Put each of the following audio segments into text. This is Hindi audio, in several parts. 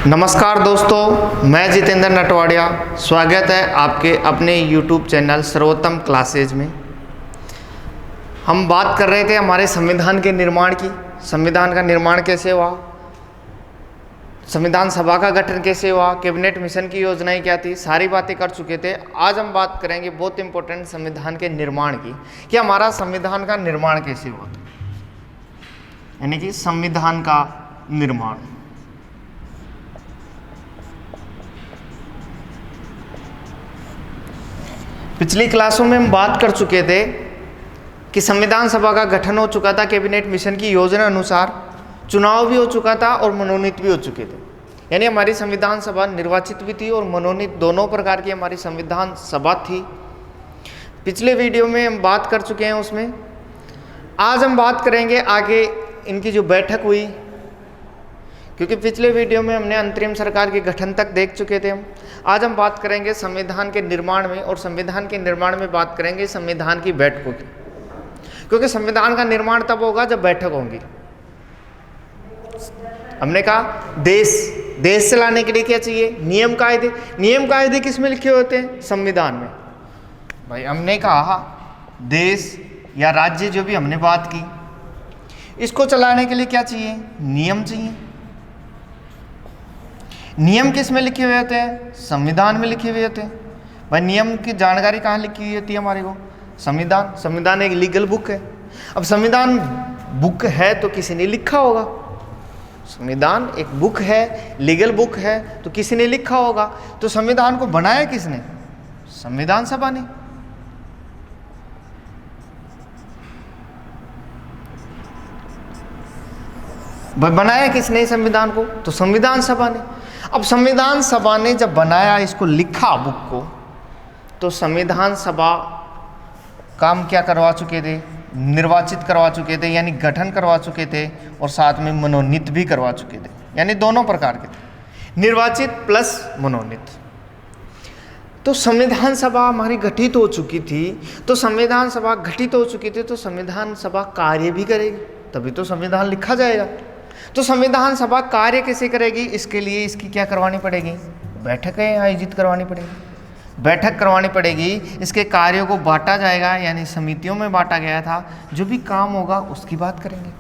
नमस्कार दोस्तों, मैं जितेंद्र नटवाड़िया। स्वागत है आपके अपने YouTube चैनल सर्वोत्तम क्लासेज में। हम बात कर रहे थे हमारे संविधान के निर्माण की। संविधान का निर्माण कैसे हुआ, संविधान सभा का गठन कैसे हुआ, कैबिनेट मिशन की योजनाएं क्या थी, सारी बातें कर चुके थे। आज हम बात करेंगे बहुत इंपॉर्टेंट संविधान के निर्माण की, कि हमारा संविधान का निर्माण कैसे हुआ, यानी कि संविधान का निर्माण। पिछली क्लासों में हम बात कर चुके थे कि संविधान सभा का गठन हो चुका था, कैबिनेट मिशन की योजना अनुसार चुनाव भी हो चुका था और मनोनीत भी हो चुके थे। यानी हमारी संविधान सभा निर्वाचित भी थी और मनोनीत, दोनों प्रकार की हमारी संविधान सभा थी। पिछले वीडियो में हम बात कर चुके हैं उसमें। आज हम बात करेंगे आगे इनकी जो बैठक हुई, क्योंकि पिछले वीडियो में हमने अंतरिम सरकार के गठन तक देख चुके थे। आज हम बात करेंगे संविधान के निर्माण में, और संविधान के निर्माण में बात करेंगे संविधान की बैठकों की, क्योंकि संविधान का निर्माण तब होगा जब बैठक होंगी। हमने कहा देश चलाने के लिए क्या चाहिए, नियम कायदे। नियम कायदे किस में लिखे होते हैं, संविधान में। भाई हमने कहा देश या राज्य, जो भी हमने बात की, इसको चलाने के लिए क्या चाहिए, नियम चाहिए। नियम किस में लिखे हुए होते हैं, संविधान में लिखे हुए होते हैं। भाई नियम की जानकारी कहाँ लिखी हुई होती है हमारे को, संविधान। संविधान एक लीगल बुक है। अब संविधान बुक है तो किसी ने लिखा होगा। संविधान एक बुक है, लीगल बुक है, तो किसी ने लिखा होगा। तो संविधान को बनाया किसने, संविधान सभा ने। बनाया किसने संविधान को, तो संविधान सभा ने। अब संविधान सभा ने जब बनाया, इसको लिखा बुक को, तो संविधान सभा काम क्या करवा चुके थे, निर्वाचित करवा चुके थे, यानी गठन करवा चुके थे, और साथ में मनोनीत भी करवा चुके थे। यानी दोनों प्रकार के थे, निर्वाचित प्लस मनोनीत। तो संविधान सभा हमारी गठित हो चुकी थी। तो संविधान सभा गठित हो चुकी थी, तो संविधान सभा कार्य भी करेगी, तभी तो संविधान लिखा जाएगा। तो संविधान सभा कार्य कैसे करेगी, इसके लिए इसकी क्या करवानी पड़ेगी, बैठकें आयोजित करवानी पड़ेगी। बैठक करवानी पड़ेगी, इसके कार्यों को बांटा जाएगा, यानी समितियों में बांटा गया था। जो भी काम होगा उसकी बात करेंगे।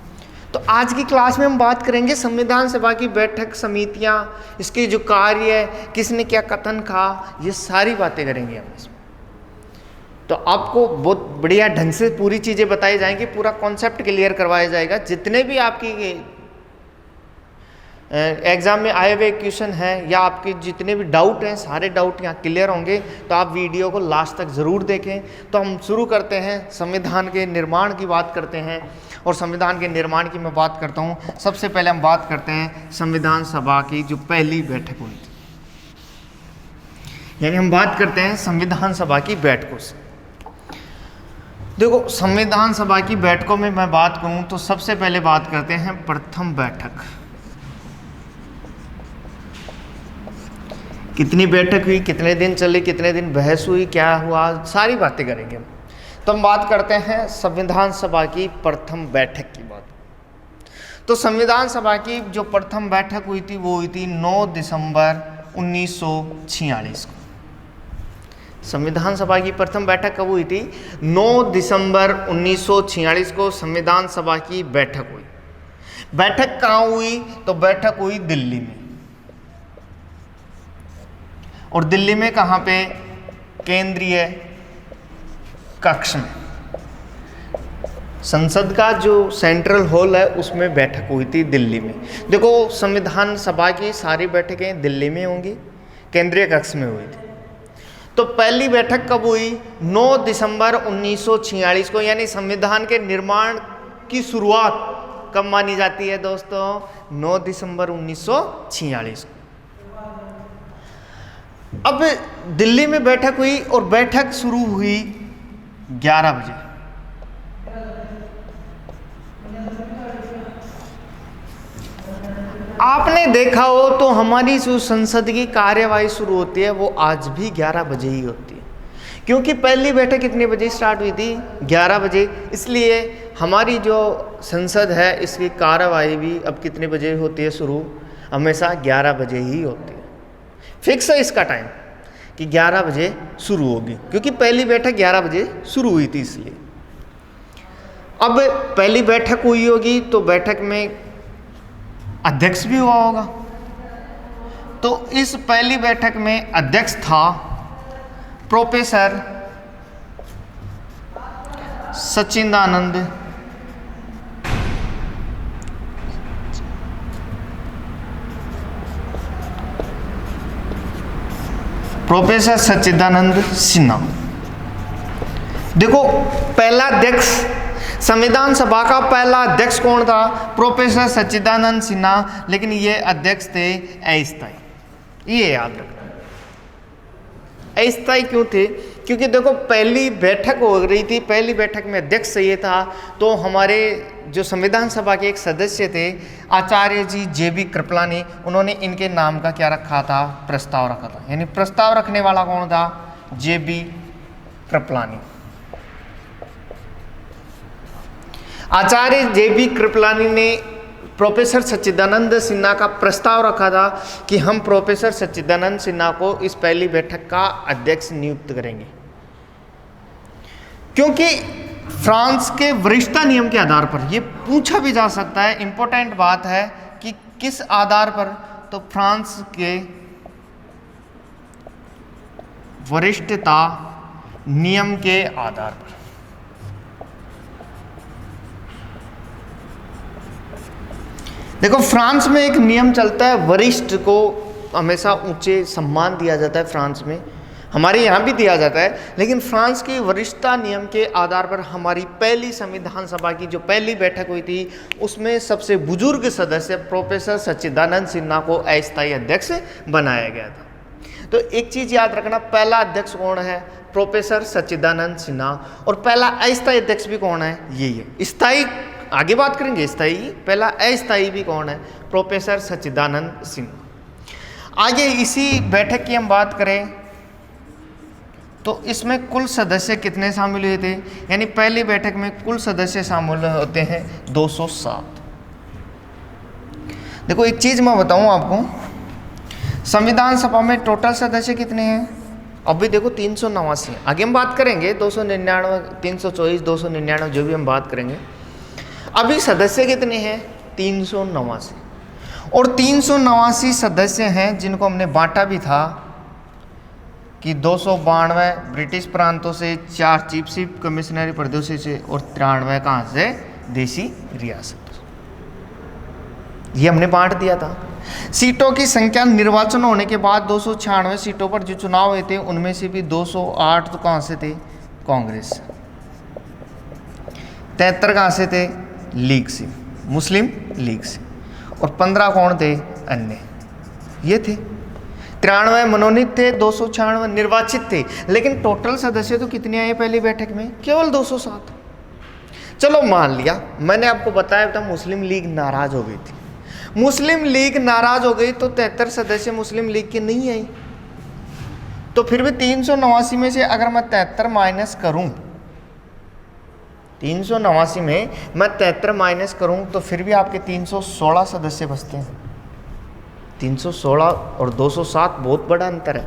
तो आज की क्लास में हम बात करेंगे संविधान सभा की बैठक, समितियां, इसके जो कार्य है, किसने क्या कथन कहा, ये सारी बातें करेंगे हम इसमें। तो आपको बहुत बढ़िया ढंग से पूरी चीज़ें बताई जाएंगी, पूरा कॉन्सेप्ट क्लियर करवाया जाएगा। जितने भी आपकी एग्ज़ाम में आए हुए क्वेश्चन हैं या आपके जितने भी डाउट हैं, सारे डाउट यहाँ क्लियर होंगे। तो आप वीडियो को लास्ट तक ज़रूर देखें। तो हम शुरू करते हैं, संविधान के निर्माण की बात करते हैं। और संविधान के निर्माण की मैं बात करता हूँ। सबसे पहले हम बात करते हैं संविधान सभा की जो पहली बैठक हुई थी, यानी हम बात करते हैं संविधान सभा की बैठकों से। देखो, संविधान सभा की बैठकों में मैं बात करूँ तो सबसे पहले बात करते हैं प्रथम बैठक। कितनी बैठक हुई, कितने दिन चली, कितने दिन बहस हुई, क्या हुआ, सारी बातें करेंगे हम। तो हम बात करते हैं संविधान सभा की प्रथम बैठक की बात। तो संविधान सभा की जो प्रथम बैठक हुई थी, वो हुई थी 9 दिसंबर 1946 को। संविधान सभा की प्रथम बैठक कब हुई थी, 9 दिसंबर 1946 को संविधान सभा की बैठक हुई। बैठक कहाँ हुई, तो बैठक हुई दिल्ली में। और दिल्ली में कहाँ पे, केंद्रीय कक्ष में, संसद का जो सेंट्रल हॉल है उसमें बैठक हुई थी दिल्ली में। देखो, संविधान सभा की सारी बैठकें दिल्ली में होंगी, केंद्रीय कक्ष में हुई थी। तो पहली बैठक कब हुई, 9 दिसंबर 1946 को। यानी संविधान के निर्माण की शुरुआत कब मानी जाती है दोस्तों, 9 दिसंबर 1946 को। अब दिल्ली में बैठक हुई और बैठक शुरू हुई 11 बजे। आपने देखा हो तो हमारी जो संसद की कार्यवाही शुरू होती है वो आज भी 11 बजे ही होती है, क्योंकि पहली बैठक कितने बजे स्टार्ट हुई थी, 11 बजे। इसलिए हमारी जो संसद है इसकी कार्यवाही भी अब कितने बजे होती है शुरू, हमेशा 11 बजे ही होती है। फिक्स है इसका टाइम कि 11 बजे शुरू होगी, क्योंकि पहली बैठक 11 बजे शुरू हुई थी इसलिए। अब पहली बैठक हुई होगी तो बैठक में अध्यक्ष भी हुआ होगा, तो इस पहली बैठक में अध्यक्ष था प्रोफेसर सच्चिदानंद सिन्हा। देखो पहला अध्यक्ष, संविधान सभा का पहला अध्यक्ष कौन था? प्रोफेसर सच्चिदानंद सिन्हा। लेकिन ये अध्यक्ष थे अस्थायी, ये याद रखना। अस्थायी क्यों थे? क्योंकि देखो पहली बैठक हो रही थी, पहली बैठक में अध्यक्ष चाहिए था, तो हमारे जो संविधान सभा के एक सदस्य थे आचार्य जी JB कृपलानी, उन्होंने इनके नाम का क्या रखा था? प्रस्ताव रखा था। यानी प्रस्ताव रखने वाला कौन था? JB कृपलानी। आचार्य JB कृपलानी ने प्रोफेसर सच्चिदानंद सिन्हा का प्रस्ताव रखा था कि हम प्रोफेसर सच्चिदानंद सिन्हा को इस पहली बैठक का अध्यक्ष नियुक्त करेंगे, क्योंकि फ्रांस के वरिष्ठता नियम के आधार पर, ये पूछा भी जा सकता है, इंपॉर्टेंट बात है कि किस आधार पर, तो फ्रांस के वरिष्ठता नियम के आधार पर। देखो फ्रांस में एक नियम चलता है, वरिष्ठ को हमेशा ऊंचे सम्मान दिया जाता है फ्रांस में, हमारे यहाँ भी दिया जाता है, लेकिन फ्रांस के वरिष्ठता नियम के आधार पर हमारी पहली संविधान सभा की जो पहली बैठक हुई थी उसमें सबसे बुजुर्ग सदस्य प्रोफेसर सच्चिदानंद सिन्हा को अस्थायी अध्यक्ष बनाया गया था। तो एक चीज़ याद रखना, पहला अध्यक्ष कौन है? प्रोफेसर सच्चिदानंद सिन्हा। और पहला अस्थायी अध्यक्ष भी कौन है? यही है। स्थायी आगे बात करेंगे, स्थायी, पहला अस्थायी भी कौन है? प्रोफेसर सच्चिदानंद सिन्हा। आगे इसी बैठक की हम बात करें तो इसमें कुल सदस्य कितने शामिल हुए थे? यानी पहली बैठक में कुल सदस्य शामिल होते हैं 207। देखो एक चीज मैं बताऊं आपको, संविधान सभा में टोटल सदस्य कितने हैं? अभी देखो 389 है। आगे हम बात करेंगे 299, 324, 299 जो भी हम बात करेंगे। अभी सदस्य कितने हैं? 389। और 389 सदस्य हैं जिनको हमने बांटा भी था कि 292 ब्रिटिश प्रांतों से, 4 चीफ कमिश्नरी प्रदेशों से और 93 कहाँ से? देसी रियासत। ये हमने बांट दिया था। सीटों की संख्या निर्वाचन होने के बाद 296 सीटों पर जो चुनाव हुए थे उनमें से भी 208 तो कहाँ से थे? कांग्रेस। 73 कहाँ से थे? लीग से, मुस्लिम लीग से। और 15 कौन थे? अन्य। ये थे। 93 मनोनीत थे, 296 निर्वाचित थे। लेकिन टोटल सदस्य तो कितने आए पहली बैठक में? केवल 207। चलो मान लिया, मैंने आपको बताया था मुस्लिम लीग नाराज हो गई थी। मुस्लिम लीग नाराज हो गई तो 73 सदस्य मुस्लिम लीग के नहीं आए, तो फिर भी 389 में से अगर मैं 73 माइनस करूं, 389 में मैं 73 माइनस करूं तो फिर भी आपके 316 सदस्य बचते हैं। 316 और 207 बहुत बड़ा अंतर है।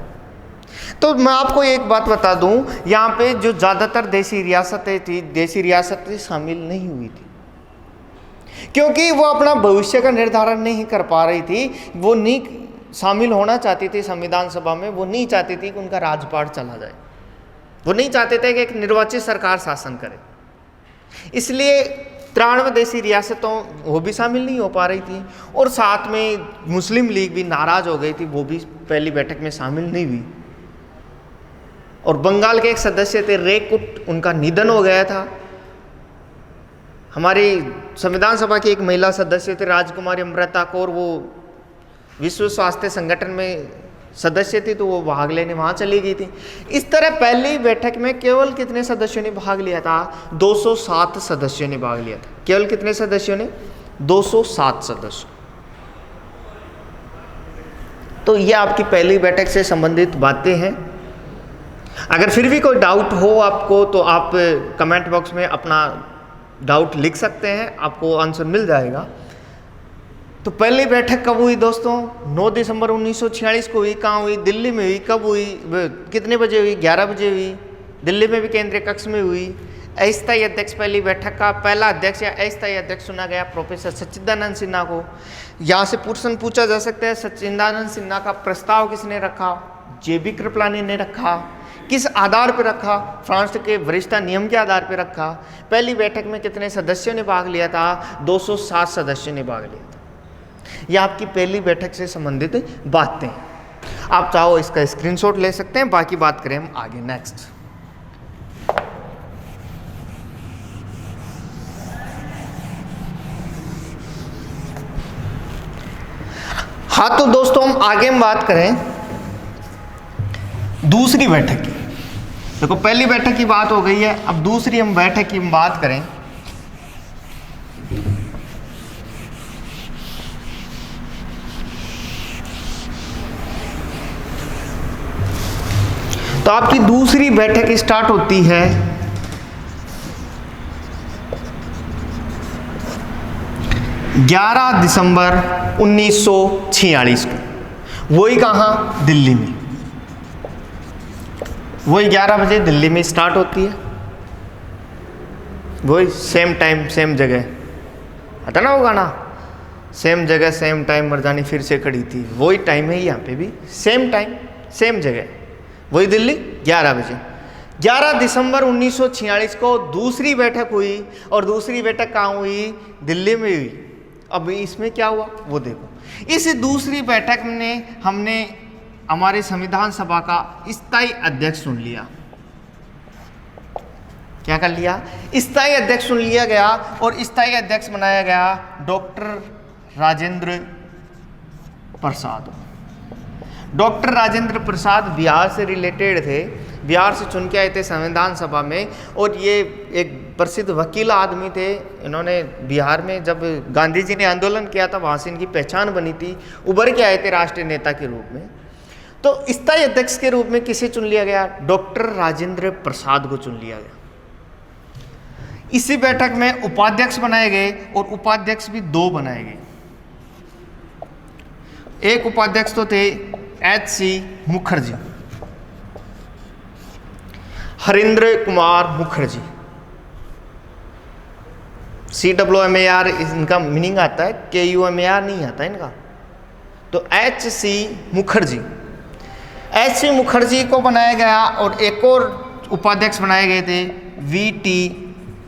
तो मैं आपको एक बात बता दूं, यहाँ पे जो ज़्यादातर देसी रियासतें थी, देसी रियासतें शामिल नहीं हुई थी, क्योंकि वो अपना भविष्य का निर्धारण नहीं कर पा रही थी। वो नहीं शामिल होना चाहती थी संविधान सभा में, वो नहीं चाहती थी कि उनका राजपाट चला जाए, वो नहीं चाहते थे कि एक निर्वाचित सरकार शासन करे। इसलिए 93 देसी रियासतों वो भी शामिल नहीं हो पा रही थी, और साथ में मुस्लिम लीग भी नाराज हो गई थी, वो भी पहली बैठक में शामिल नहीं हुई। और बंगाल के एक सदस्य थे रेकुट, उनका निधन हो गया था। हमारी संविधान सभा की एक महिला सदस्य थे राजकुमारी अमृता कौर, वो विश्व स्वास्थ्य संगठन में सदस्य थी, तो वो भाग लेने वहाँ चली गई थी। इस तरह पहली बैठक में केवल कितने सदस्यों ने भाग लिया था? 207 सदस्यों ने भाग लिया था। केवल कितने सदस्यों ने? 207 सदस्य। तो ये आपकी पहली बैठक से संबंधित बातें हैं। अगर फिर भी कोई डाउट हो आपको तो आप कमेंट बॉक्स में अपना डाउट लिख सकते हैं, आपको आंसर मिल जाएगा। तो पहली बैठक कब हुई दोस्तों? 9 दिसंबर 1946 को हुई। कहाँ हुई? दिल्ली में हुई। कब हुई? कितने बजे हुई? 11 बजे हुई। दिल्ली में भी केंद्रीय कक्ष में हुई। अस्थायी अध्यक्ष पहली बैठक का पहला अध्यक्ष या अस्थायी अध्यक्ष चुना गया प्रोफेसर सच्चिदानंद सिन्हा को। यहाँ से प्रश्न पूछा जा सकता है, सच्चिदानंद सिन्हा का प्रस्ताव किसने रखा? जेबी कृपलानी ने रखा। किस आधार पर रखा? फ्रांस के वरिष्ठता नियम के आधार पर रखा। पहली बैठक में कितने सदस्यों ने भाग लिया था? 207 सदस्यों ने भाग लिया था। यह आपकी पहली बैठक से संबंधित बातें। आप चाहो इसका स्क्रीनशॉट ले सकते हैं। बाकी बात करें हम आगे। नेक्स्ट, हाँ तो दोस्तों हम आगे हम बात करें दूसरी बैठक की। देखो पहली बैठक की बात हो गई है, अब दूसरी हम बैठक की हम बात करें। तो आपकी दूसरी बैठक स्टार्ट होती है 11 दिसंबर 1946 को। वही कहाँ? दिल्ली में। वही 11 बजे दिल्ली में स्टार्ट होती है। वही सेम टाइम सेम जगह, आता ना वो गाना, सेम जगह सेम टाइम मर्दानी फिर से खड़ी थी। वही टाइम है यहाँ पे भी, सेम टाइम सेम जगह, वही दिल्ली 11 बजे। 11 दिसंबर 1946 को दूसरी बैठक हुई। और दूसरी बैठक कहाँ हुई? दिल्ली में हुई। अब इसमें क्या हुआ वो देखो। इस दूसरी बैठक में हमने हमारे संविधान सभा का स्थायी अध्यक्ष चुन लिया। क्या कर लिया? स्थायी अध्यक्ष चुन लिया गया। और स्थायी अध्यक्ष बनाया गया डॉक्टर राजेंद्र प्रसाद। डॉक्टर राजेंद्र प्रसाद बिहार से रिलेटेड थे, बिहार से चुन के आए थे संविधान सभा में। और ये एक प्रसिद्ध वकील आदमी थे। इन्होंने बिहार में जब गांधी जी ने आंदोलन किया था वहाँ से इनकी पहचान बनी थी, उभर के आए थे राष्ट्रीय नेता के रूप में। तो स्थायी अध्यक्ष के रूप में किसे चुन लिया गया? डॉक्टर राजेंद्र प्रसाद को चुन लिया गया। इसी बैठक में उपाध्यक्ष बनाए गए और उपाध्यक्ष भी 2 बनाए गए। एक उपाध्यक्ष तो थे H.C. मुखर्जी, हरिंद्र कुमार मुखर्जी। CWMAR इनका मीनिंग आता है, KUMAR नहीं आता इनका। तो H.C. मुखर्जी, H.C. मुखर्जी को बनाया गया। और एक और उपाध्यक्ष बनाए गए थे V.T.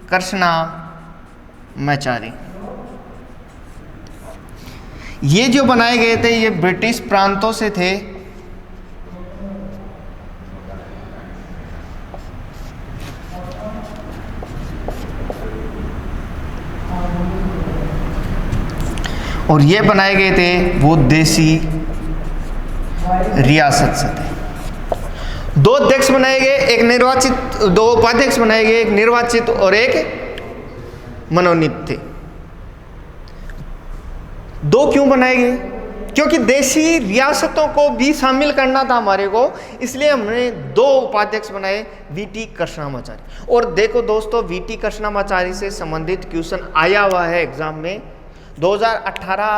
कृष्णामाचारी। ये जो बनाए गए थे ये ब्रिटिश प्रांतों से थे। और ये बनाए गए थे वो देसी रियासत से थे। 2 अध्यक्ष बनाए गए, एक निर्वाचित, 2 उपाध्यक्ष बनाए गए, एक निर्वाचित और एक मनोनीत थे। 2 क्यों बनाए गए? क्योंकि देशी रियासतों को भी शामिल करना था हमारे को, इसलिए हमने 2 उपाध्यक्ष बनाए, V.T. कृष्णामाचारी। और देखो दोस्तों, V.T. कृष्णामाचारी से संबंधित क्वेश्चन आया हुआ है एग्जाम में 2018,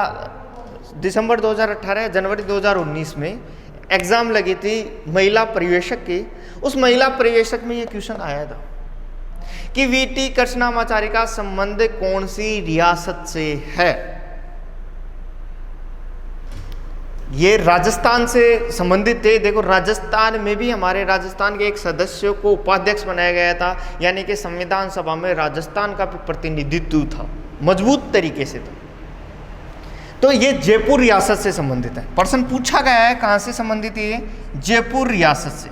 दिसंबर 2018 जनवरी 2019 में एग्जाम लगी थी महिला परिवेशक की। उस महिला परिवेशक में ये क्वेश्चन आया था कि V.T. कृष्णामाचारी का संबंध कौन सी रियासत से है। ये राजस्थान से संबंधित थे। देखो राजस्थान में भी हमारे राजस्थान के एक सदस्य को उपाध्यक्ष बनाया गया था, यानी कि संविधान सभा में राजस्थान का प्रतिनिधित्व था, मजबूत तरीके से था। तो ये जयपुर रियासत से संबंधित है। प्रश्न पूछा गया है कहां से संबंधित है? जयपुर रियासत से।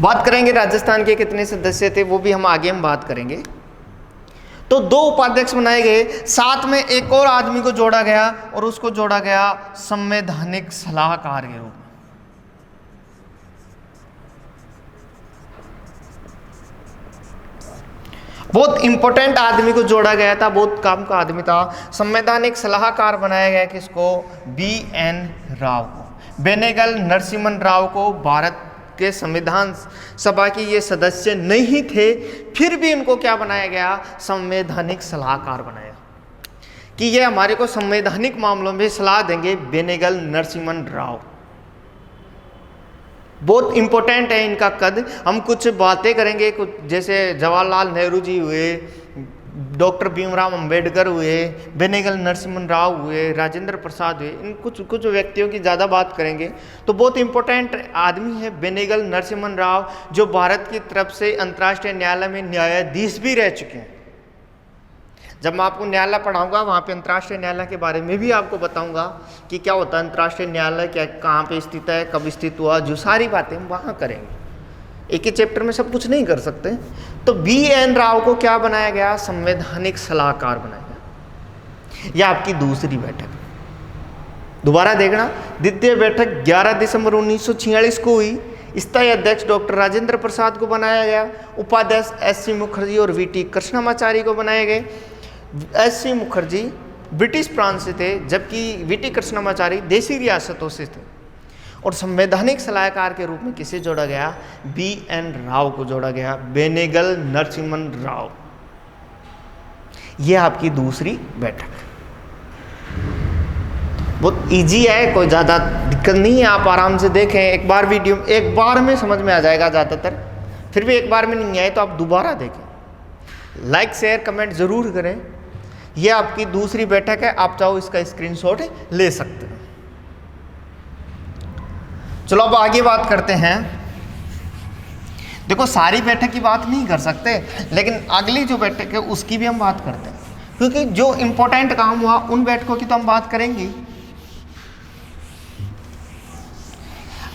बात करेंगे राजस्थान के कितने सदस्य थे, वो भी हम आगे हम बात करेंगे। तो 2 उपाध्यक्ष बनाए गए, साथ में एक और आदमी को जोड़ा गया और उसको जोड़ा गया संवैधानिक सलाहकार के रूप में। बहुत इंपॉर्टेंट आदमी को जोड़ा गया था, बहुत काम का आदमी था। संवैधानिक सलाहकार बनाया गया किसको? B.N. राव को। बेनेगल नरसिम्हन राव को भारत के संविधान सभा के ये सदस्य नहीं थे, फिर भी इनको क्या बनाया गया? संवैधानिक सलाहकार बनाया कि ये हमारे को संवैधानिक मामलों में सलाह देंगे। बेनेगल नरसिम्हन राव, बहुत इंपॉर्टेंट है इनका कद। हम कुछ बातें करेंगे, कुछ जैसे जवाहरलाल नेहरू जी हुए, डॉक्टर भीमराव अंबेडकर हुए, बेनेगल नरसिम्हन राव हुए, राजेंद्र प्रसाद हुए, इन कुछ व्यक्तियों की ज़्यादा बात करेंगे। तो बहुत इंपॉर्टेंट आदमी है बेनेगल नरसिम्हन राव, जो भारत की तरफ से अंतर्राष्ट्रीय न्यायालय में न्यायाधीश भी रह चुके हैं। जब मैं आपको न्यायालय पढ़ाऊंगा वहाँ पे अंतर्राष्ट्रीय न्यायालय के बारे में भी आपको बताऊंगा कि क्या होता है अंतर्राष्ट्रीय न्यायालय, क्या कहाँ पे स्थित है, कब स्थित हुआ, जो सारी बातें हम वहाँ करेंगे। एक ही चैप्टर में सब कुछ नहीं कर सकते। तो BN राव को क्या बनाया गया? संवैधानिक सलाहकार बनाया गया। यह आपकी दूसरी बैठक, दोबारा देखना। द्वितीय बैठक 11 दिसंबर 1946 को हुई। स्थायी अध्यक्ष डॉक्टर राजेंद्र प्रसाद को बनाया गया। उपाध्यक्ष SC मुखर्जी और VT कृष्णमाचारी को बनाए गए। SC मुखर्जी ब्रिटिश प्रांत से थे, जबकि VT कृष्णमाचारी देसी रियासतों से थे। और संवैधानिक सलाहकार के रूप में किसे जोड़ा गया? BN राव को जोड़ा गया, बेनेगल नरसिम्हन राव। यह आपकी दूसरी बैठक। बहुत इजी है, कोई ज़्यादा दिक्कत नहीं है, आप आराम से देखें। एक बार वीडियो एक बार में समझ में आ जाएगा ज़्यादातर, फिर भी एक बार में नहीं आए तो आप दोबारा देखें। लाइक शेयर कमेंट ज़रूर करें। यह आपकी दूसरी बैठक है, आप चाहो इसका स्क्रीनशॉट ले सकते हैं। चलो अब आगे बात करते हैं। देखो सारी बैठक की बात नहीं कर सकते, लेकिन अगली जो बैठक है उसकी भी हम बात करते हैं, क्योंकि जो इंपॉर्टेंट काम हुआ उन बैठकों की तो हम बात करेंगे।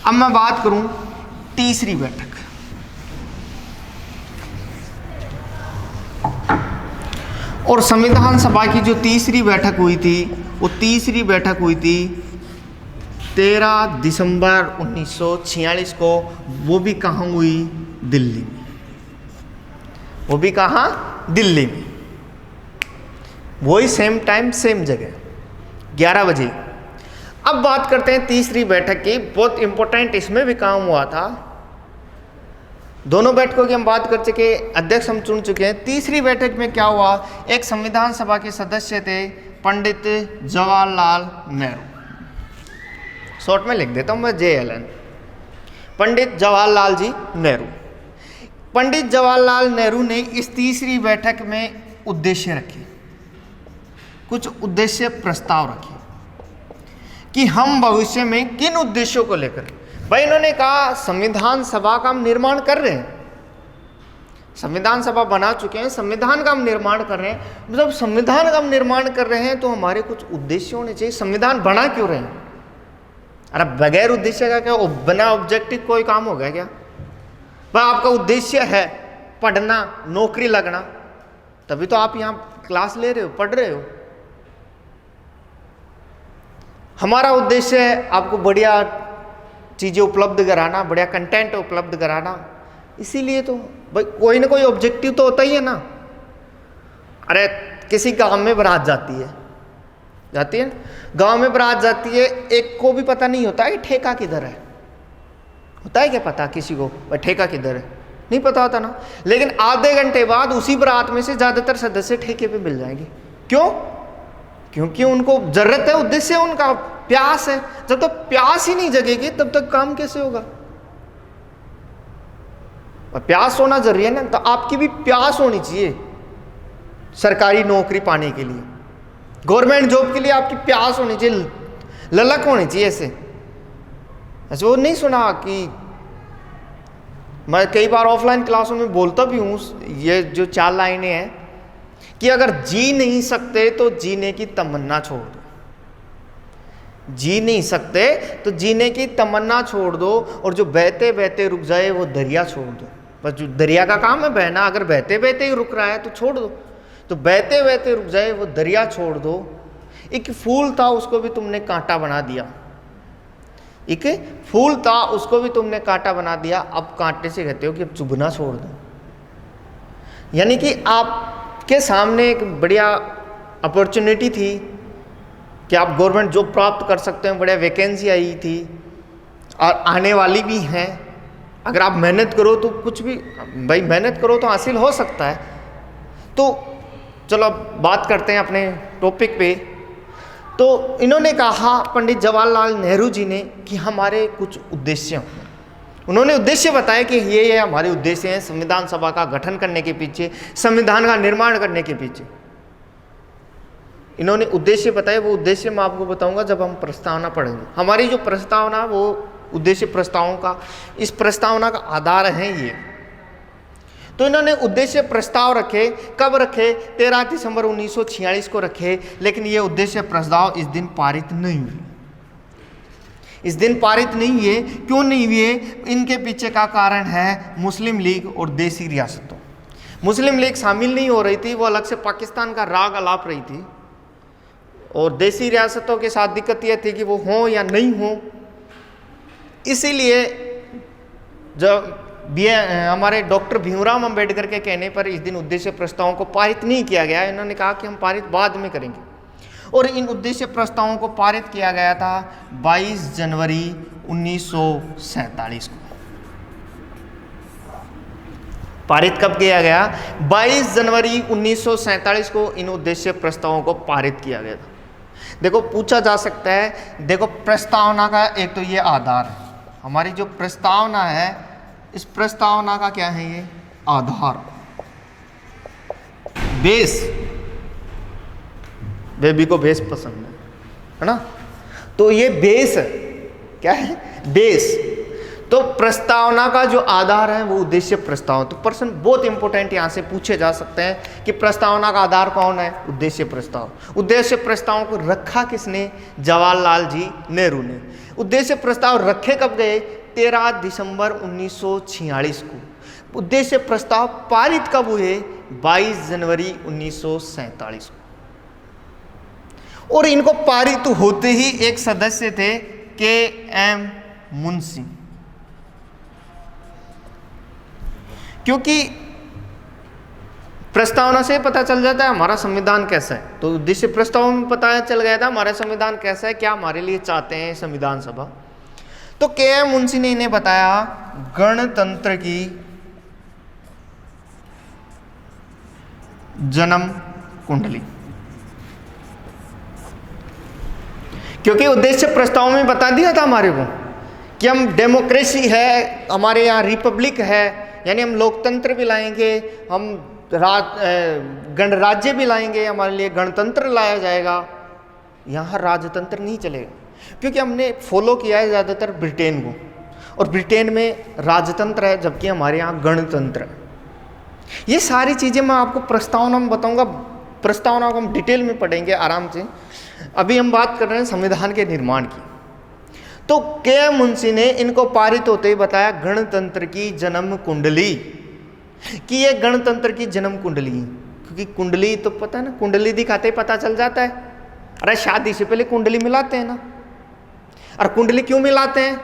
अब मैं बात करूं तीसरी बैठक। और संविधान सभा की जो तीसरी बैठक हुई थी, वो तीसरी बैठक हुई थी 13 दिसंबर 1946 को। वो भी कहाँ हुई? दिल्ली में। वो भी कहाँ? दिल्ली में। वही सेम टाइम सेम जगह 11 बजे। अब बात करते हैं तीसरी बैठक की। बहुत इंपॉर्टेंट इसमें भी काम हुआ था। दोनों बैठकों की हम बात कर चुके, अध्यक्ष हम चुन चुके हैं। तीसरी बैठक में क्या हुआ? एक संविधान सभा के सदस्य थे पंडित जवाहरलाल नेहरू। शॉर्ट में लिख देता हूं मैं JLN, पंडित जवाहरलाल जी नेहरू। पंडित जवाहरलाल नेहरू ने इस तीसरी बैठक में उद्देश्य रखे, कुछ उद्देश्य प्रस्ताव रखे कि हम भविष्य में किन उद्देश्यों को लेकर। भाई इन्होंने कहा संविधान सभा का हम निर्माण कर रहे हैं, संविधान सभा बना चुके हैं, संविधान का हम निर्माण कर रहे हैं। मतलब संविधान का हम निर्माण कर रहे हैं तो हमारे कुछ उद्देश्य होने चाहिए। संविधान बना क्यों रहे हैं? अरे बगैर उद्देश्य का क्या, बिना ऑब्जेक्टिव कोई काम होगा क्या? भाई आपका उद्देश्य है पढ़ना, नौकरी लगना, तभी तो आप यहाँ क्लास ले रहे हो, पढ़ रहे हो। हमारा उद्देश्य है आपको बढ़िया चीज़ें उपलब्ध कराना, बढ़िया कंटेंट उपलब्ध कराना, इसीलिए तो भाई कोई ना कोई ऑब्जेक्टिव तो होता ही है ना। अरे किसी गांव में बारात जाती है गांव में बारात जाती है, एक को भी पता नहीं होता कि ठेका किधर है। होता है क्या पता किसी को भाई ठेका किधर है? नहीं पता होता ना। लेकिन आधे घंटे बाद उसी बारात में से ज़्यादातर सदस्य ठेके पे मिल जाएंगे। क्यों? क्योंकि उनको जरूरत है, उद्देश्य उनका प्यास है। जब तक प्यास ही नहीं जगेगी तब तक काम कैसे होगा? और प्यास होना जरूरी है ना। तो आपकी भी प्यास होनी चाहिए सरकारी नौकरी पाने के लिए, गवर्नमेंट जॉब के लिए आपकी प्यास होनी चाहिए, ललक होनी चाहिए। ऐसे वो नहीं सुना कि मैं कई बार ऑफलाइन क्लासों में बोलता भी हूँ, ये जो 4 लाइनें हैं कि अगर जी नहीं सकते तो जीने की तमन्ना छोड़ दो। जी नहीं सकते तो जीने की तमन्ना छोड़ दो, और जो बहते बहते रुक जाए वो दरिया छोड़ दो। बस जो दरिया का काम है बहना, अगर बहते बहते ही रुक रहा है तो छोड़ दो। तो बहते बहते रुक जाए वो दरिया छोड़ दो। एक फूल था उसको भी तुमने कांटा बना दिया, एक फूल था उसको भी तुमने कांटा बना दिया, अब कांटे से कहते हो कि अब चुभना छोड़ दो। यानी कि आपके सामने एक बढ़िया अपॉर्चुनिटी थी कि आप गवर्नमेंट जॉब प्राप्त कर सकते हैं, बढ़िया वैकेंसी आई थी और आने वाली भी हैं, अगर आप मेहनत करो तो कुछ भी, भाई मेहनत करो तो हासिल हो सकता है। तो चलो अब बात करते हैं अपने टॉपिक पे। तो इन्होंने कहा, पंडित जवाहरलाल नेहरू जी ने, कि हमारे कुछ उद्देश्य, उन्होंने उद्देश्य बताया कि ये हमारे उद्देश्य हैं संविधान सभा का गठन करने के पीछे, संविधान का निर्माण करने के पीछे। इन्होंने उद्देश्य बताए, वो उद्देश्य मैं आपको बताऊंगा जब हम प्रस्तावना पढ़ेंगे। हमारी जो प्रस्तावना, वो उद्देश्य प्रस्तावों का, इस प्रस्तावना का आधार है ये। तो इन्होंने उद्देश्य प्रस्ताव रखे, कब रखे? 13 दिसंबर 1946 को रखे। लेकिन ये उद्देश्य प्रस्ताव इस दिन पारित नहीं हुए। इस दिन पारित नहीं हुए। क्यों नहीं हुए? इनके पीछे का कारण है मुस्लिम लीग और देसी रियासतों। मुस्लिम लीग शामिल नहीं हो रही थी, वो अलग से पाकिस्तान का राग अलाप रही थी। और देसी रियासतों के साथ दिक्कत यह थी कि वो हों या नहीं हों। इसीलिए जब हमारे डॉक्टर भीमराव अंबेडकर के कहने पर इस दिन उद्देश्य प्रस्तावों को पारित नहीं किया गया। इन्होंने कहा कि हम पारित बाद में करेंगे। और इन उद्देश्य प्रस्तावों को पारित किया गया था 22 जनवरी 1947 को। पारित कब किया गया? 22 जनवरी 1947 को इन उद्देश्य प्रस्तावों को पारित किया गया था। देखो, पूछा जा सकता है, देखो प्रस्तावना का एक तो ये आधार है, हमारी जो प्रस्तावना है, इस प्रस्तावना का क्या है? ये आधार, बेस। बेबी को बेस पसंद है ना? तो ये बेस है, क्या है? बेस। तो प्रस्तावना का जो आधार है वो उद्देश्य प्रस्ताव। तो प्रश्न बहुत इंपॉर्टेंट यहाँ से पूछे जा सकते हैं कि प्रस्तावना का आधार कौन है? उद्देश्य प्रस्ताव। उद्देश्य प्रस्ताव को रखा किसने? जवाहरलाल जी नेहरू ने। उद्देश्य प्रस्ताव रखे कब गए? 13 दिसंबर 1946 को। उद्देश्य प्रस्ताव पारित कब हुए? 22 जनवरी 1947 को। और इनको पारित होते ही एक सदस्य थे के.एम. मुंशी। क्योंकि प्रस्तावना से पता चल जाता है हमारा संविधान कैसा है। तो उद्देश्य प्रस्ताव में पता चल गया था हमारा संविधान कैसा है, क्या हमारे लिए चाहते हैं संविधान सभा। तो के.एम. मुंशी ने इन्हें बताया गणतंत्र की जन्म कुंडली। क्योंकि उद्देश्य प्रस्ताव में बता दिया था हमारे को कि हम डेमोक्रेसी है, हमारे यहाँ रिपब्लिक है, यानी हम लोकतंत्र भी लाएंगे, हम गणराज्य भी लाएंगे, हमारे लिए गणतंत्र लाया जाएगा। यहाँ राजतंत्र नहीं चलेगा, क्योंकि हमने फॉलो किया है ज़्यादातर ब्रिटेन को, और ब्रिटेन में राजतंत्र है जबकि हमारे यहाँ गणतंत्र है। ये सारी चीज़ें मैं आपको प्रस्तावना में बताऊंगा। प्रस्तावना को हम डिटेल में पढ़ेंगे आराम से। अभी हम बात कर रहे हैं संविधान के निर्माण की। तो के.एम. मुंशी ने इनको पारित होते ही बताया गणतंत्र की जन्म कुंडली, कि ये गणतंत्र की जन्म कुंडली, क्योंकि कुंडली तो पता है ना, कुंडली दिखाते ही पता चल जाता है। अरे शादी से पहले कुंडली मिलाते हैं ना। और कुंडली क्यों मिलाते हैं?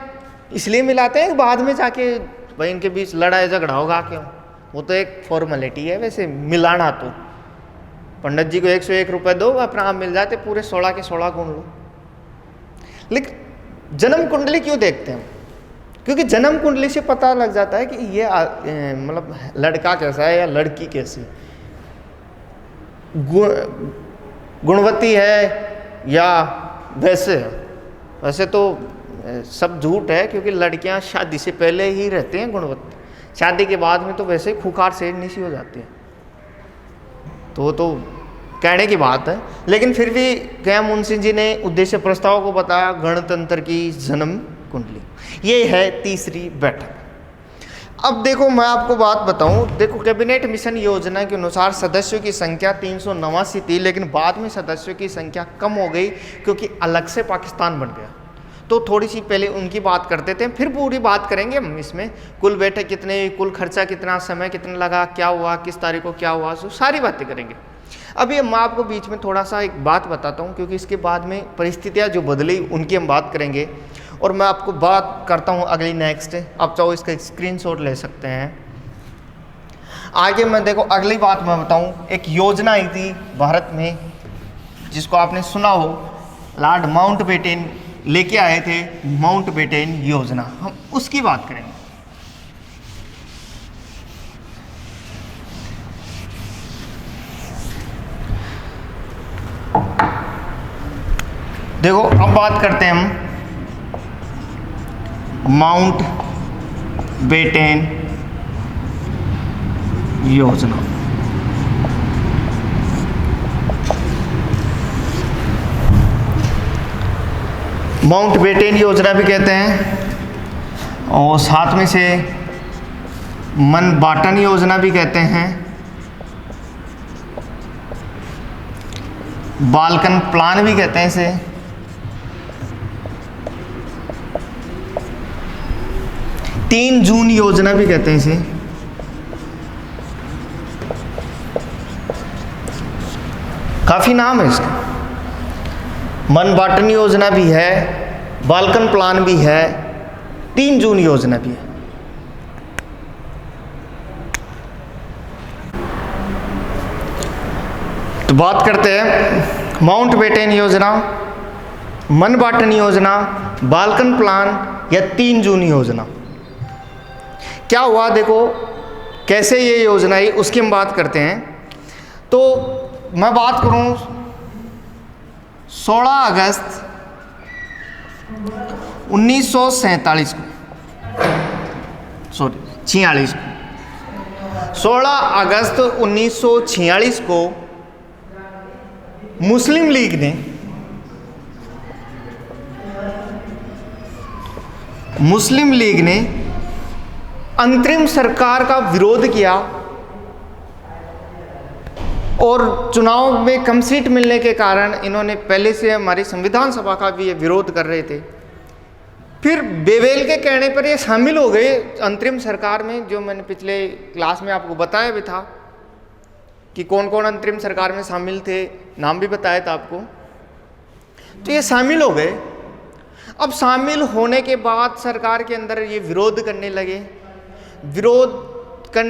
इसलिए मिलाते हैं बाद में जाके भाई इनके बीच लड़ाई झगड़ा होगा क्यों, वो तो एक फॉर्मेलिटी है। वैसे मिलाना तो पंडित जी को 101 रुपये दो, अपना आप मिल जाते, पूरे 16 के 16 गुण लो। लेकिन जन्म कुंडली क्यों देखते हैं? क्योंकि जन्म कुंडली से पता लग जाता है कि ये मतलब लड़का कैसा है या लड़की कैसी, गुणवती है या वैसे है। वैसे तो सब झूठ है, क्योंकि लड़कियां शादी से पहले ही रहते हैं गुणवती, शादी के बाद में तो वैसे ही खुखार शेरनी सी हो जाती है। तो कहने की बात है। लेकिन फिर भी के.एम. मुंशी जी ने उद्देश्य प्रस्ताव को बताया गणतंत्र की जन्म कुंडली। ये है तीसरी बैठक। अब देखो मैं आपको बात बताऊं, देखो कैबिनेट मिशन योजना के अनुसार सदस्यों की संख्या 389 थी, लेकिन बाद में सदस्यों की संख्या कम हो गई क्योंकि अलग से पाकिस्तान बन गया। तो थोड़ी सी पहले उनकी बात करते थे, फिर पूरी बात करेंगे हम इसमें। कुल बैठक कितने, कुल खर्चा कितना, समय कितना लगा, क्या हुआ, किस तारीख को क्या हुआ, सो सारी बातें करेंगे। अभी मैं आपको बीच में थोड़ा सा एक बात बताता हूँ, क्योंकि इसके बाद में परिस्थितियाँ जो बदली उनकी हम बात करेंगे। और मैं आपको बात करता हूँ अगली नेक्स्ट, आप चाहो इसका स्क्रीनशॉट ले सकते हैं। आगे मैं देखो अगली बात मैं बताऊँ, एक योजना आई थी भारत में जिसको आपने सुना हो, लॉर्ड माउंटबेटन लेके आए थे, माउंटबेटन योजना, हम उसकी बात करेंगे। देखो अब बात करते हैं हम माउंट बेटेन योजना। माउंट बेटेन योजना भी कहते हैं और साथ में से मनबाटन योजना भी कहते हैं, बाल्कन प्लान भी कहते हैं इसे, 3 जून योजना भी कहते हैं इसे, काफी नाम है इसका। मनबाटन योजना भी है, बाल्कन प्लान भी है, 3 जून योजना भी है। तो बात करते हैं माउंट बेटेन योजना, मनबाटन योजना, बाल्कन प्लान या 3 जून योजना। क्या हुआ देखो, कैसे ये योजना आई उसकी हम बात करते हैं। तो मैं बात करूं 16 अगस्त 1947 को, 46 को, 16 अगस्त 1946 को मुस्लिम लीग ने अंतरिम सरकार का विरोध किया और चुनाव में कम सीट मिलने के कारण इन्होंने पहले से हमारी संविधान सभा का भी ये विरोध कर रहे थे। फिर बेवेल के कहने पर ये शामिल हो गए अंतरिम सरकार में, जो मैंने पिछले क्लास में आपको बताया भी था कि कौन कौन अंतरिम सरकार में शामिल थे, नाम भी बताया था आपको। तो ये शामिल हो गए। अब शामिल होने के बाद सरकार के अंदर ये विरोध करने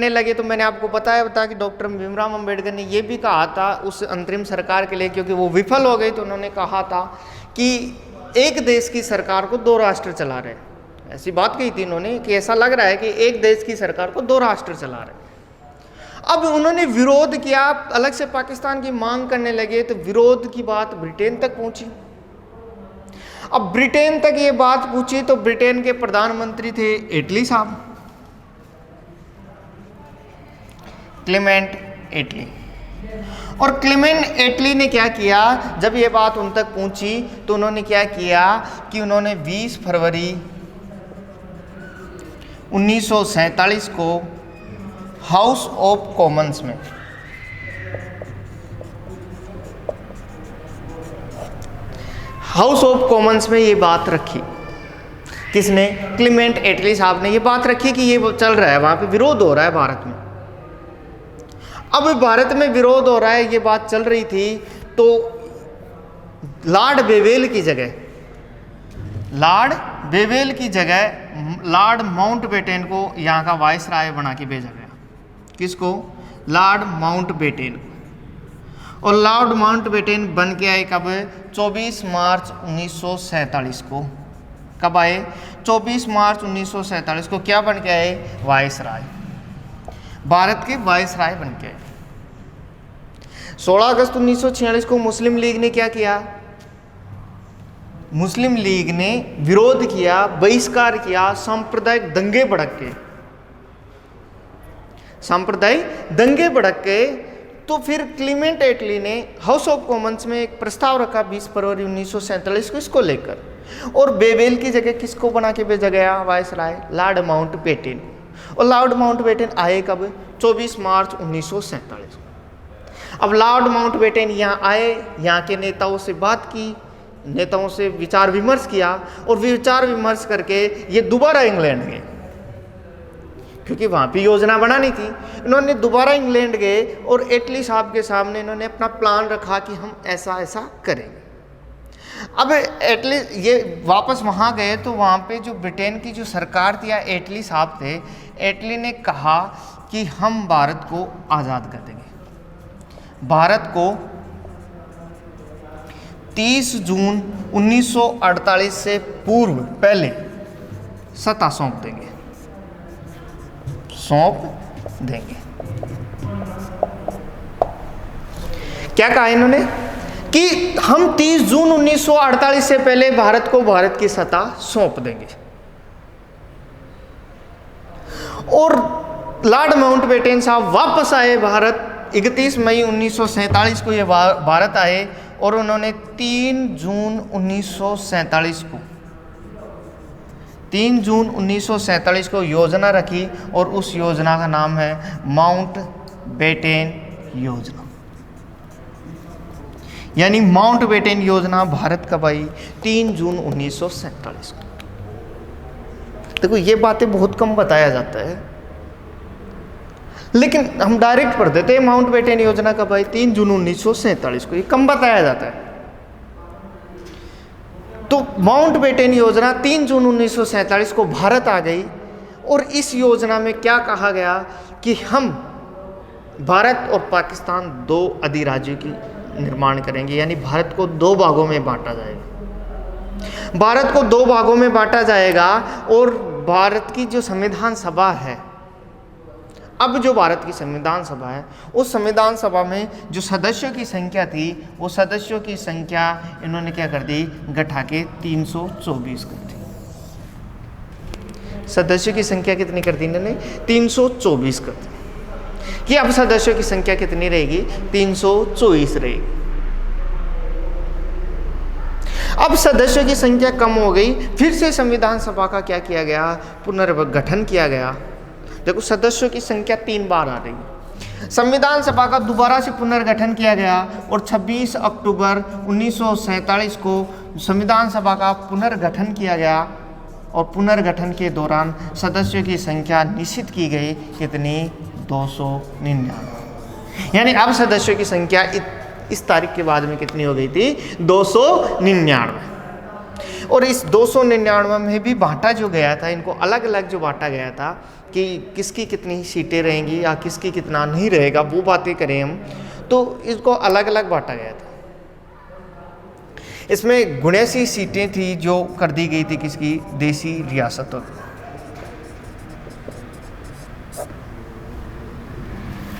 लगे तो मैंने आपको बताया था कि डॉक्टर भीमराव अंबेडकर ने ये भी कहा था उस अंतरिम सरकार के लिए, क्योंकि वो विफल हो गई, तो उन्होंने कहा था कि एक देश की सरकार को 2 राष्ट्र चला रहे हैं। ऐसी बात कही थी इन्होंने कि ऐसा लग रहा है कि एक देश की सरकार को 2 राष्ट्र चला रहे हैं। अब उन्होंने विरोध किया, अलग से पाकिस्तान की मांग करने लगे, तो विरोध की बात ब्रिटेन तक पहुंची। अब ब्रिटेन तक ये बात पूछी तो ब्रिटेन के प्रधानमंत्री थे एटली साहब, क्लेमेंट एटली। और क्लेमेंट एटली ने क्या किया, जब ये बात उन तक पहुंची तो उन्होंने क्या किया कि उन्होंने 20 फरवरी 1947 को हाउस ऑफ कॉमन्स में ये बात रखी। किसने? क्लेमेंट एटली साहब ने ये बात रखी कि ये चल रहा है, वहां पे विरोध हो रहा है भारत में। अब भारत में विरोध हो रहा है, ये बात चल रही थी, तो लॉर्ड बेवेल की जगह लॉर्ड माउंटबेटन को यहाँ का वाइसराय बना के भेजा गया। किसको? Lord Mountbatten. और लॉर्ड माउंटबेटन बन के आए कब? 24 मार्च 1947 को। कब आए? 24 मार्च 1947 को। क्या बन के आए? वाइसराय, भारत के वाइसराय बन के आए। 16 अगस्त 1946 को मुस्लिम लीग ने क्या किया? मुस्लिम लीग ने विरोध किया, बहिष्कार किया, सांप्रदायिक दंगे भड़क के। तो फिर क्लेमेंट एटली ने हाउस ऑफ कॉमन्स में एक प्रस्ताव रखा 20 फरवरी 1947 को इसको लेकर, और बेवेल की जगह किसको बना के भेजा गया वाइसराय? Lord Mountbatten. और लॉर्ड माउंटबेटन आए कब? 24 मार्च 1947 को। अब लॉर्ड माउंटबेटन यहाँ आए, यहाँ के नेताओं से बात की, नेताओं से विचार विमर्श किया, और विचार विमर्श करके ये दोबारा इंग्लैंड गए, क्योंकि वहाँ पे योजना बनानी थी। इन्होंने दोबारा इंग्लैंड गए और एटली साहब के सामने इन्होंने अपना प्लान रखा कि हम ऐसा ऐसा करेंगे। अब एटली ये वापस वहाँ गए तो वहाँ पे जो ब्रिटेन की जो सरकार थी या एटली साहब थे, एटली ने कहा कि हम भारत को आज़ाद कर देंगे, भारत को 30 जून 1948 से पूर्व पहले सत्ता सौंप देंगे। क्या कहा इन्होंने? कि हम 30 जून 1948 से पहले भारत को भारत की सत्ता सौंप देंगे। और लॉर्ड माउंटबेटन साहब वापस आए भारत, 31 मई 1947 को ये भारत आए और उन्होंने 3 जून 1947 को 3 जून 1947 को योजना रखी और उस योजना का नाम है माउंटबेटन योजना। यानी माउंटबेटन योजना भारत कब आई? 3 जून 1947 को। देखो ये बातें बहुत कम बताया जाता है, लेकिन हम डायरेक्ट पढ़ देते हैं माउंटबेटन योजना कब आई? 3 जून 1947 को। ये कम बताया जाता है। तो माउंटबेटन योजना 3 जून 1947 को भारत आ गई और इस योजना में क्या कहा गया कि हम भारत और पाकिस्तान 2 अधिराज्यों की निर्माण करेंगे, यानी भारत को 2 भागों में बांटा जाएगा। भारत को 2 भागों में बांटा जाएगा और भारत की जो संविधान सभा है, अब जो भारत की संविधान सभा है, उस संविधान सभा में जो सदस्यों की संख्या थी, वो सदस्यों की संख्या इन्होंने क्या कर दी? घटा के 324 कर दी। सदस्यों की संख्या कितनी कर दी इन्होंने? 324 कर दी। कि अब सदस्यों की संख्या कितनी रहेगी? 324 रहेगी। अब सदस्यों की संख्या कम हो गई, फिर से संविधान सभा का क्या किया गया? पुनर्गठन किया गया। देखो सदस्यों की संख्या 3 बार आ रही। संविधान सभा का दोबारा से पुनर्गठन किया गया और 26 अक्टूबर 1947 को संविधान सभा का पुनर्गठन किया गया और पुनर्गठन के दौरान सदस्यों की संख्या निश्चित की गई। कितनी? 299। यानी अब सदस्यों की संख्या इस तारीख के बाद में कितनी हो गई थी? 299। और इस 299 में भी बांटा जो गया था, इनको अलग अलग जो बांटा गया था कि किसकी कितनी सीटें रहेंगी या किसकी कितना नहीं रहेगा, वो बातें करें हम, तो इसको अलग अलग बांटा गया था। इसमें 79 सीटें थी जो कर दी गई थी किसकी? देसी रियासतों की।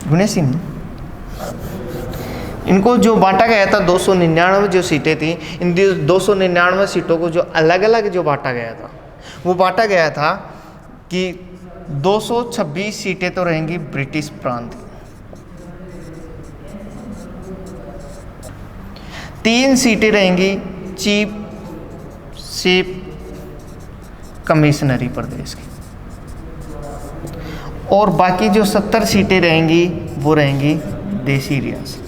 79 नहीं, इनको जो बांटा गया था 299 जो सीटें थी, इन 299 सीटों को जो अलग अलग जो बांटा गया था, वो बांटा गया था कि 226 सीटें तो रहेंगी ब्रिटिश प्रांत की, 3 सीटें रहेंगी चीफ कमिश्नरी प्रदेश की, और बाकी जो 70 सीटें रहेंगी वो रहेंगी देसी रियासत।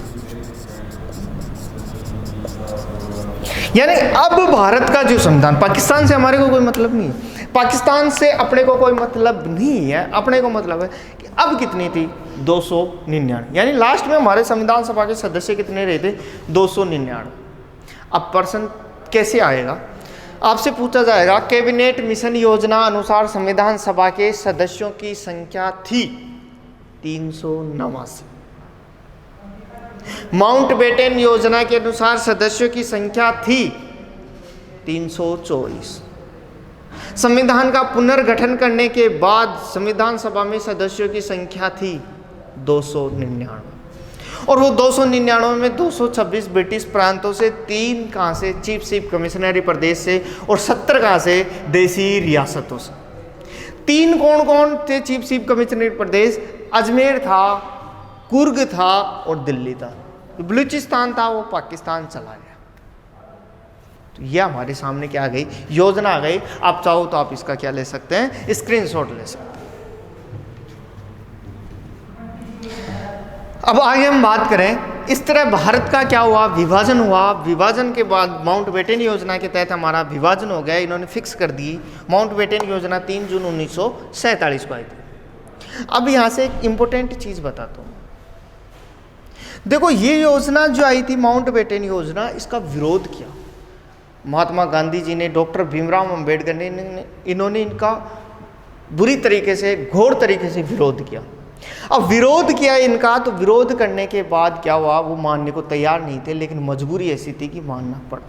यानी अब भारत का जो संविधान, पाकिस्तान से हमारे को कोई मतलब नहीं है, पाकिस्तान से अपने को कोई मतलब नहीं है, अपने को मतलब है कि अब कितनी थी? 299। यानी लास्ट में हमारे संविधान सभा के सदस्य कितने रहे थे? 299। अब पर्सन कैसे आएगा? आपसे पूछा जाएगा कैबिनेट मिशन योजना अनुसार संविधान सभा के सदस्यों की संख्या थी 389। माउंटबेटन योजना के अनुसार सदस्यों की संख्या थी 324। संविधान का पुनर्गठन करने के बाद संविधान सभा में सदस्यों की संख्या थी 299, और वो 299 में 226 ब्रिटिश प्रांतों से, 3 कहाँ से? चीफ कमिश्नरी प्रदेश से, और 70 कहाँ से? देसी रियासतों से। 3 कौन कौन थे चीफ कमिश्नरी प्रदेश? अजमेर था, कुर्ग था और दिल्ली था। बलूचिस्तान था वो पाकिस्तान चला गया। तो ये हमारे सामने क्या आ गई? योजना आ गई। आप चाहो तो आप इसका क्या ले सकते हैं? स्क्रीनशॉट ले सकते हैं। अब आगे हम बात करें, इस तरह भारत का क्या हुआ? विभाजन हुआ। विभाजन के बाद माउंटबेटन योजना के तहत हमारा विभाजन हो गया। इन्होंने फिक्स कर दी। माउंटबेटन योजना 3 जून 1947 को आई थी। अब यहाँ से एक इम्पोर्टेंट चीज़ बताता हूँ। देखो ये योजना जो आई थी माउंटबेटन योजना, इसका विरोध किया महात्मा गांधी जी ने, डॉक्टर भीमराव अंबेडकर ने, इन्होंने इनका बुरी तरीके से, घोर तरीके से विरोध किया। अब विरोध किया इनका, तो विरोध करने के बाद क्या हुआ? वो मानने को तैयार नहीं थे, लेकिन मजबूरी ऐसी थी कि मानना पड़ा।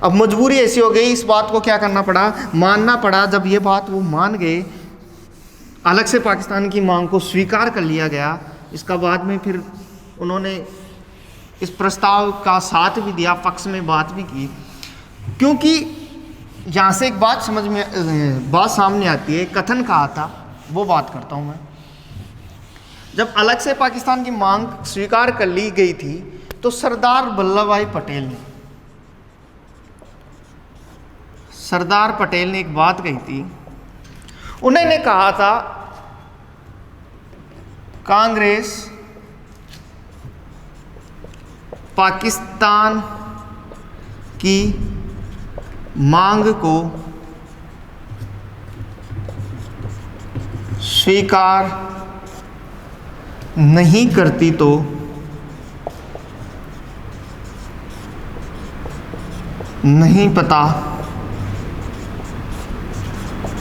अब मजबूरी ऐसी हो गई, इस बात को क्या करना पड़ा? मानना पड़ा। जब ये बात वो मान गए, अलग से पाकिस्तान की मांग को स्वीकार कर लिया गया। इसका बाद में फिर उन्होंने इस प्रस्ताव का साथ भी दिया, पक्ष में बात भी की, क्योंकि यहाँ से एक बात समझ में बात सामने आती है, कथन कहा था, वो बात करता हूँ मैं। जब अलग से पाकिस्तान की मांग स्वीकार कर ली गई थी तो सरदार वल्लभ भाई पटेल ने एक बात कही थी। उन्होंने कहा था कांग्रेस पाकिस्तान की मांग को स्वीकार नहीं करती तो नहीं पता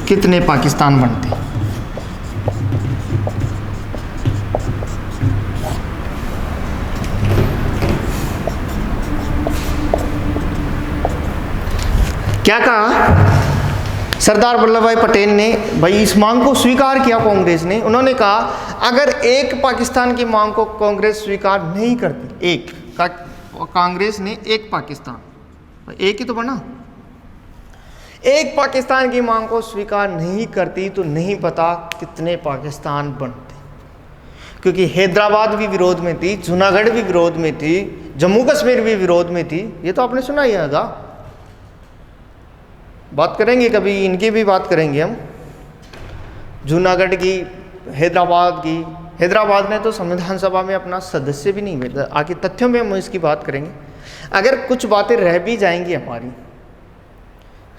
कितने पाकिस्तान बनते। क्या कहा सरदार वल्लभ भाई पटेल ने? भाई इस मांग को स्वीकार किया कांग्रेस ने। उन्होंने कहा अगर एक पाकिस्तान की मांग को कांग्रेस स्वीकार नहीं करती, एक कांग्रेस ने एक पाकिस्तान, एक ही तो बना, एक पाकिस्तान की मांग को स्वीकार नहीं करती तो नहीं पता कितने पाकिस्तान बनते। क्योंकि हैदराबाद भी विरोध में थी, जूनागढ़ भी विरोध में थी, जम्मू कश्मीर भी विरोध में थी। ये तो आपने सुना ही होगा, बात करेंगे कभी, इनकी भी बात करेंगे हम, जूनागढ़ की, हैदराबाद की। हैदराबाद ने तो संविधान सभा में अपना सदस्य भी नहीं भेजा। आगे तथ्यों में हम इसकी बात करेंगे। अगर कुछ बातें रह भी जाएंगी हमारी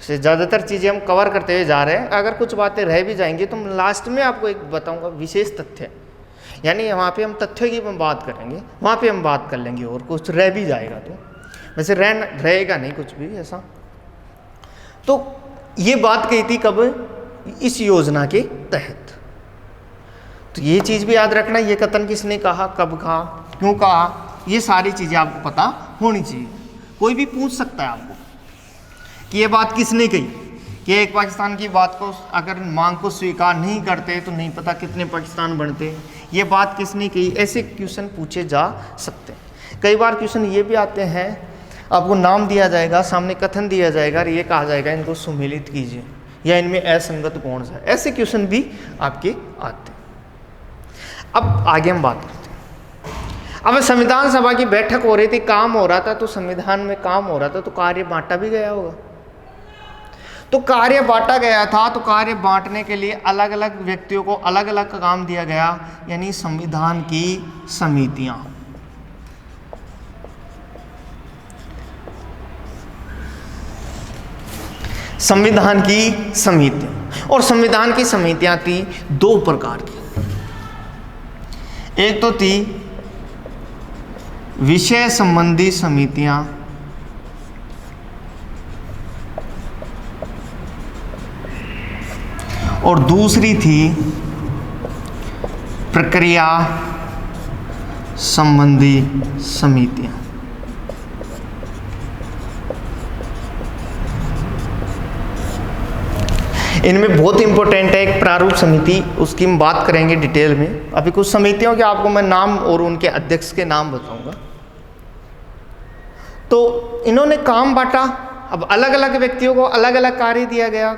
से, ज़्यादातर चीज़ें हम कवर करते हुए जा रहे हैं, अगर कुछ बातें रह भी जाएंगी तो लास्ट में आपको एक बताऊंगा विशेष तथ्य, यानी वहाँ पे हम तथ्यों की बात करेंगे, वहाँ पे हम बात कर लेंगे। और कुछ रह भी जाएगा तो वैसे रहेगा नहीं कुछ भी ऐसा। तो ये बात कही थी कब? इस योजना के तहत। तो ये चीज़ भी याद रखना, ये कथन किसने कहा, कब कहा, क्यों कहा, ये सारी चीज़ें आपको पता होनी चाहिए। कोई भी पूछ सकता है आपको कि ये बात किसने कही, कि एक पाकिस्तान की बात को अगर मांग को स्वीकार नहीं करते तो नहीं पता कितने पाकिस्तान बनते, ये बात किसने कही। ऐसे क्वेश्चन पूछे जा सकते हैं। कई बार क्वेश्चन ये भी आते हैं, आपको नाम दिया जाएगा, सामने कथन दिया जाएगा और ये कहा जाएगा इनको सुमेलित कीजिए या इनमें असंगत कौन सा है। ऐसे क्वेश्चन भी आपके आते हैं। अब आगे हम बात करते हैं। अब संविधान सभा की बैठक हो रही थी, काम हो रहा था, तो संविधान में काम हो रहा था तो कार्य बांटा भी गया होगा। तो कार्य बांटा गया था, तो कार्य बांटने के लिए अलग अलग व्यक्तियों को अलग अलग काम दिया गया, यानी संविधान की समितियां। संविधान की समितियां, और संविधान की समितियां थी दो प्रकार की। एक तो थी विषय संबंधी समितियां, और दूसरी थी प्रक्रिया संबंधी समितियां। इनमें बहुत इंपॉर्टेंट है एक प्रारूप समिति, उसकी हम बात करेंगे डिटेल में। अभी कुछ समितियों के आपको मैं नाम और उनके अध्यक्ष के नाम बताऊंगा। तो इन्होंने काम बांटा, अब अलग अलग व्यक्तियों को अलग अलग कार्य दिया गया,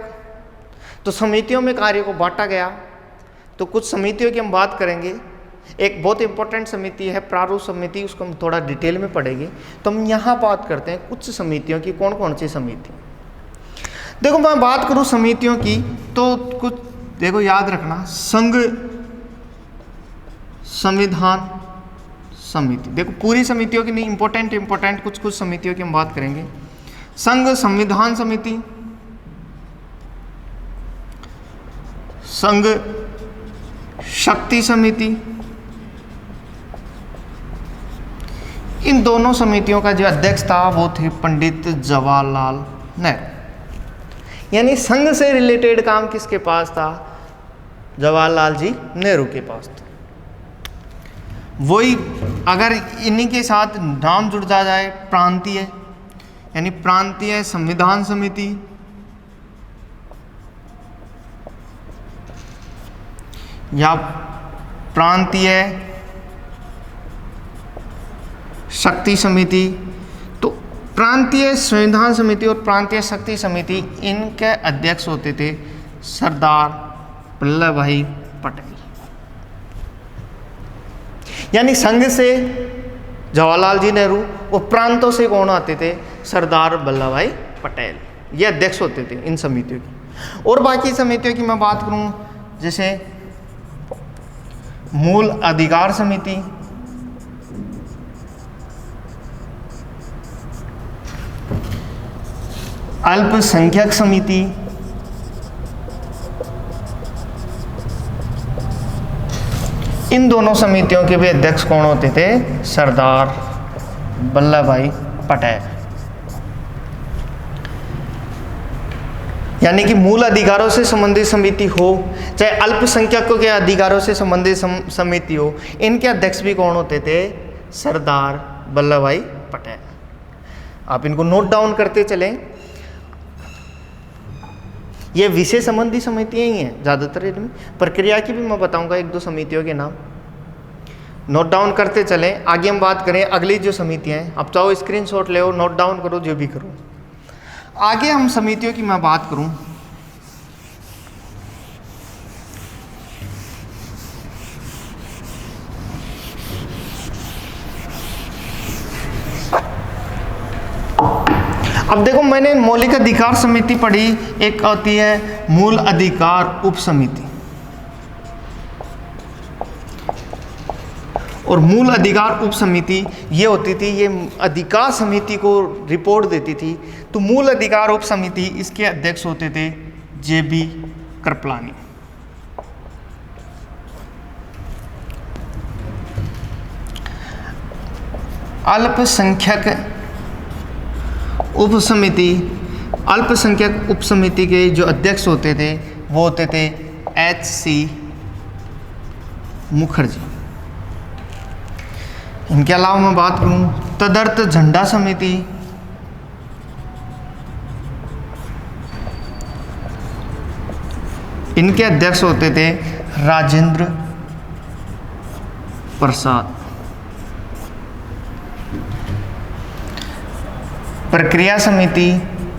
तो समितियों में कार्य को बांटा गया। तो कुछ समितियों की हम बात करेंगे। एक बहुत इंपॉर्टेंट समिति है प्रारूप समिति, उसको हम थोड़ा डिटेल में पढ़ेंगे। तो हम यहाँ बात करते हैं कुछ समितियों की, कौन कौन सी समिति। देखो मैं बात करूं समितियों की तो कुछ देखो याद रखना, संघ संविधान समिति, देखो पूरी समितियों की नहीं, इंपॉर्टेंट कुछ समितियों की हम बात करेंगे। संघ संविधान समिति, संघ शक्ति समिति। इन दोनों समितियों का जो अध्यक्ष था वो थे पंडित जवाहरलाल नेहरू। यानी संघ से रिलेटेड काम किसके पास था? जवाहरलाल जी नेहरू के पास था। वही अगर इन्हीं के साथ नाम जुड़ जाए प्रांतीय, यानी प्रांतीय संविधान समिति, या प्रांतीय शक्ति समिति। तो प्रांतीय संविधान समिति और प्रांतीय शक्ति समिति, इनके अध्यक्ष होते थे सरदार वल्लभ भाई पटेल। यानी संघ से जवाहरलाल जी नेहरू और प्रांतों से कौन आते थे? सरदार वल्लभ भाई पटेल। ये अध्यक्ष होते थे इन समितियों की। और बाकी समितियों की मैं बात करूं, जैसे मूल अधिकार समिति, अल्पसंख्यक समिति, इन दोनों समितियों के भी अध्यक्ष कौन होते थे? सरदार वल्लभ भाई पटेल। यानी कि मूल अधिकारों से संबंधित समिति हो, चाहे अल्पसंख्यकों के अधिकारों से संबंधित समिति हो, इनके अध्यक्ष भी कौन होते थे? सरदार वल्लभ भाई पटेल। आप इनको नोट डाउन करते चलें। ये विषय संबंधी समितियां ही हैं ज़्यादातर इनमें। प्रक्रिया की भी मैं बताऊंगा एक दो समितियों के नाम, नोट डाउन करते चलें। आगे हम बात करें अगली जो समितियां हैं, आप चाहो स्क्रीनशॉट ले, नोट डाउन करो, जो भी करो। आगे हम समितियों की मैं बात करूं, अब देखो, मैंने मौलिक अधिकार समिति पढ़ी, एक होती है मूल अधिकार उप समिति। और मूल अधिकार उप समिति ये होती थी, ये अधिकार समिति को रिपोर्ट देती थी। तो मूल अधिकार उप समिति, इसके अध्यक्ष होते थे JB कृपलानी। अल्पसंख्यक उप समिति, अल्पसंख्यक उप समिति के जो अध्यक्ष होते थे वो होते थे HC मुखर्जी। इनके अलावा मैं बात करूं तदर्थ झंडा समिति, इनके अध्यक्ष होते थे राजेंद्र प्रसाद। प्रक्रिया समिति,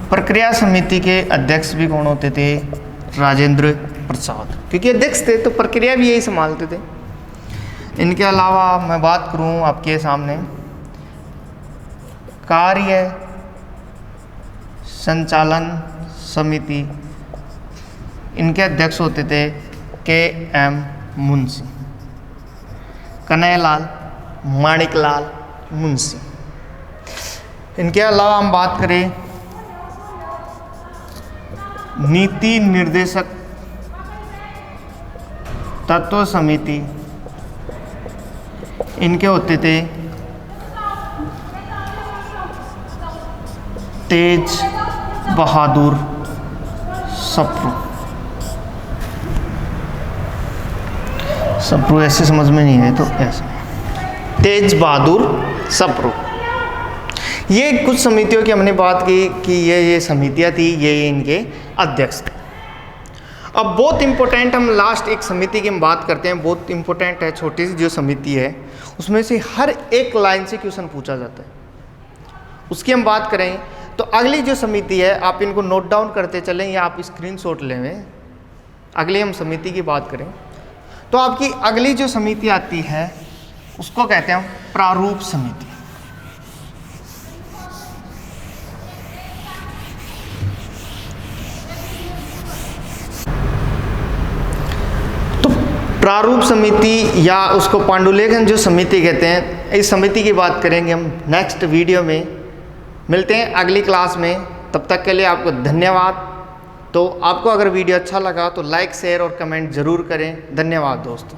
प्रक्रिया समिति के अध्यक्ष भी कौन होते थे? राजेंद्र प्रसाद, क्योंकि अध्यक्ष थे तो प्रक्रिया भी यही संभालते थे। इनके अलावा मैं बात करूं आपके सामने कार्य संचालन समिति, इनके अध्यक्ष होते थे KM मुंशी, कन्हैयालाल माणिकलाल मुंशी। इनके अलावा हम बात करें नीति निर्देशक तत्व समिति, इनके होते थे तेज बहादुर सप्रू। सप्रू ऐसे समझ में नहीं है तो ऐसे, तेज बहादुर सप्रू। ये कुछ समितियों की हमने बात की कि ये समितियां थी, ये इनके अध्यक्ष थे। अब बहुत इंपॉर्टेंट, हम लास्ट एक समिति की हम बात करते हैं, बहुत इंपॉर्टेंट है। छोटी सी जो समिति है उसमें से हर एक लाइन से क्वेश्चन पूछा जाता है, उसकी हम बात करें। तो अगली जो समिति है, आप इनको नोट डाउन करते चलें या आप स्क्रीनशॉट लें। अगली हम समिति की बात करें तो आपकी अगली जो समिति आती है उसको कहते हैं प्रारूप समिति। प्रारूप समिति या उसको पांडुलेखन जो समिति कहते हैं, इस समिति की बात करेंगे हम नेक्स्ट वीडियो में। मिलते हैं अगली क्लास में, तब तक के लिए आपको धन्यवाद। तो आपको अगर वीडियो अच्छा लगा तो लाइक शेयर और कमेंट ज़रूर करें। धन्यवाद दोस्तों।